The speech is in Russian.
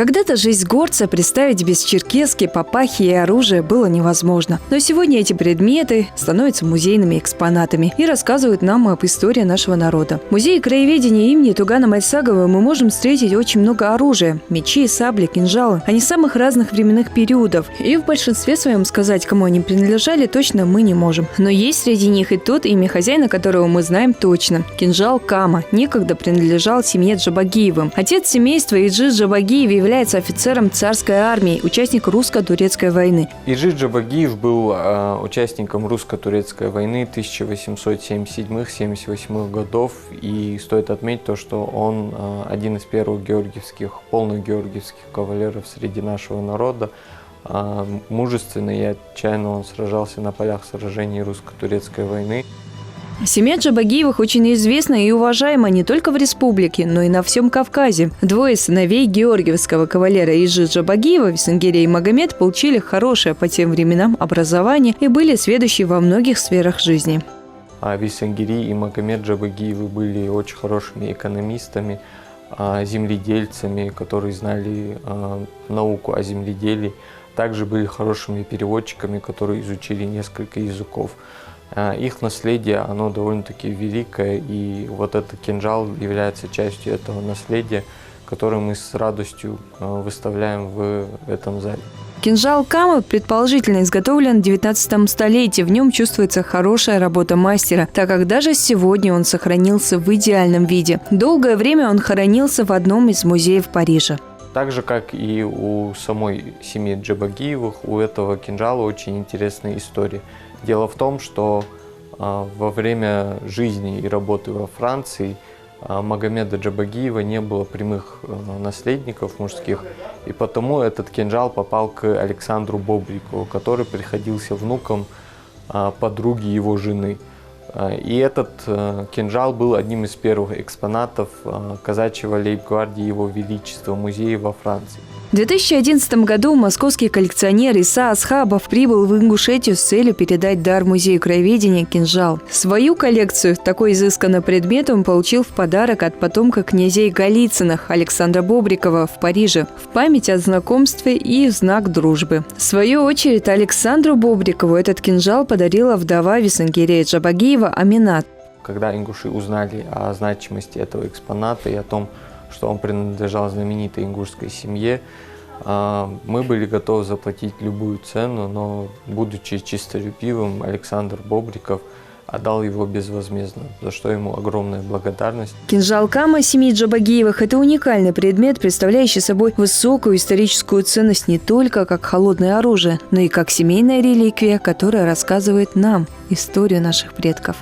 Когда-то жизнь горца представить без черкески, папахи и оружия было невозможно. Но сегодня эти предметы становятся музейными экспонатами и рассказывают нам об истории нашего народа. В музее краеведения имени Тугана Мальсагова мы можем встретить очень много оружия – мечи, сабли, кинжалы. Они самых разных временных периодов. И в большинстве своем сказать, кому они принадлежали, точно мы не можем. Но есть среди них и тот, имя хозяина которого мы знаем точно – кинжал Кама. Некогда принадлежал семье Джабагиевым. Отец семейства Иджи Джабагиев является офицером царской армии, участник русско-турецкой войны. Иджи Джабагиев был участником русско-турецкой войны 1877-78 годов. И стоит отметить то, что он один из первых полных георгиевских кавалеров среди нашего народа. Мужественно и отчаянно он сражался на полях сражений русско-турецкой войны. Семья Джабагиевых очень известна и уважаема не только в республике, но и на всем Кавказе. Двое сыновей георгиевского кавалера Иджи Джабагиева, Висенгири и Магомед, получили хорошее по тем временам образование и были сведущи во многих сферах жизни. Висенгири и Магомед Джабагиевы были очень хорошими экономистами, земледельцами, которые знали науку о земледелии. Также были хорошими переводчиками, которые изучили несколько языков. Их наследие, оно довольно-таки великое, и вот этот кинжал является частью этого наследия, которое мы с радостью выставляем в этом зале. Кинжал Кама предположительно изготовлен в 19 столетии. В нем чувствуется хорошая работа мастера, так как даже сегодня он сохранился в идеальном виде. Долгое время он хранился в одном из музеев Парижа. Так же, как и у самой семьи Джабагиевых, у этого кинжала очень интересная история. Дело в том, что во время жизни и работы во Франции Магомеда Джабагиева не было прямых наследников мужских, и потому этот кинжал попал к Александру Бобрикову, который приходился внуком подруги его жены. И этот кинжал был одним из первых экспонатов казачьего лейб-гвардии Его Величества музея во Франции. В 2011 году московский коллекционер Иса Асхабов прибыл в Ингушетию с целью передать дар музею краеведения кинжал. Свою коллекцию, такой изысканный предмет, он получил в подарок от потомка князей Голицыных Александра Бобрикова в Париже в память о знакомстве и в знак дружбы. В свою очередь Александру Бобрикову этот кинжал подарила вдова Висенгирия Джабагиева Аминат. Когда ингуши узнали о значимости этого экспоната и о том, что он принадлежал знаменитой ингушской семье, мы были готовы заплатить любую цену, но, будучи чистолюбивым, Александр Бобриков отдал его безвозмездно, за что ему огромная благодарность. Кинжал Кама семьи Джабагиевых – это уникальный предмет, представляющий собой высокую историческую ценность не только как холодное оружие, но и как семейная реликвия, которая рассказывает нам историю наших предков.